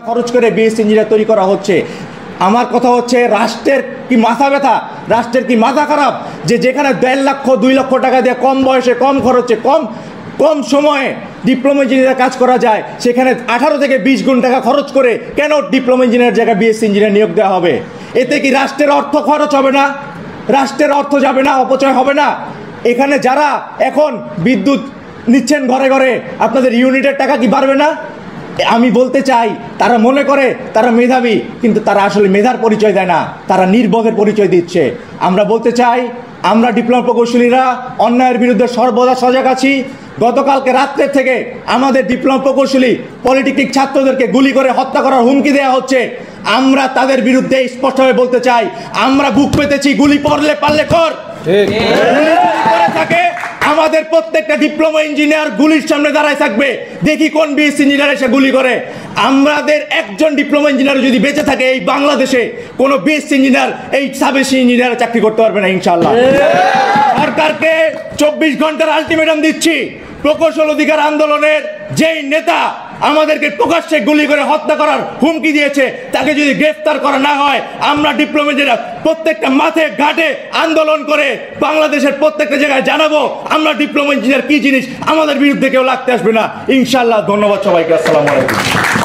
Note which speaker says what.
Speaker 1: খরচ করে BSc engineer তৈরি করা হচ্ছে। আমার কথা হচ্ছে রাষ্ট্রের কি মাথা ব্যথা, রাষ্ট্রের কি মাথা খারাপ যে যেখানে 1.5 লক্ষ 2 লক্ষ টাকা দিয়ে কম বয়সে কম খরচে কম সময়ে ডিপ্লোমা ইঞ্জিনিয়ার কাজ করা যায়, সেখানে 18 থেকে 20 গুণ টাকা খরচ করে কেন ডিপ্লোমা ইঞ্জিনিয়ার জায়গায় বিএসসি ইঞ্জিনিয়ার নিয়োগ দেওয়া হবে? এতে কি রাষ্ট্রের অর্থ খরচ হবে না? রাষ্ট্রের অর্থ যাবে না, অপচয় হবে না? এখানে যারা এখন বিদ্যুৎ নিচ্ছেন ঘরে ঘরে, আপনাদের ইউনিটের টাকা কি বাড়বে না? আমি বলতে চাই, তারা মনে করে তারা মেধাবী, কিন্তু তারা আসলে মেধার পরিচয় দেয় না, তারা নির্বোধের পরিচয় দিচ্ছে। আমরা বলতে চাই, আমরা ডিপ্লোমা প্রকৌশলীরা অন্যায়ের বিরুদ্ধে সর্বদা সজাগ আছি। গতকালকে রাত্রে থেকে আমাদের ডিপ্লোমা প্রকৌশলী পলিটেকনিক ছাত্রদেরকে গুলি করে হত্যা করার হুমকি দেওয়া হচ্ছে। আমরা তাদের বিরুদ্ধে স্পষ্টভাবে বলতে চাই, আমরা বুক পেতেছি, গুলি পড়লে পারলে কর। থাকে আমাদের প্রত্যেকটা ডিপ্লোমা ইঞ্জিনিয়ার গুলির সামনে দাঁড়ায় থাকবে, দেখি কোন বিএসসি ইঞ্জিনিয়ার এসে গুলি করে। আমাদের একজন ডিপ্লোমা ইঞ্জিনিয়ার যদি বেঁচে থাকে এই বাংলাদেশে, কোনো বিএসসি ইঞ্জিনিয়ার এই সাবেসি ইঞ্জিনিয়ার চাকরি করতে পারবে না ইনশাআল্লাহ। সরকারকে 24 ঘন্টার আলটিমেটাম দিচ্ছি, প্রকৌশল অধিকার আন্দোলনের যেই নেতা আমাদেরকে প্রকাশ্যে গুলি করে হত্যা করার হুমকি দিয়েছে, তাকে যদি গ্রেফতার করা না হয়, আমরা ডিপ্লোমা ইঞ্জিনিয়ার প্রত্যেকটা মাঠে ঘাটে আন্দোলন করে বাংলাদেশের প্রত্যেকটা জায়গায় জানাবো আমরা ডিপ্লোমা ইঞ্জিনিয়ার কি জিনিস। আমাদের বিরুদ্ধে কেউ লাগতে আসবে না ইনশাআল্লাহ। ধন্যবাদ সবাইকে। আসসালামু আলাইকুম।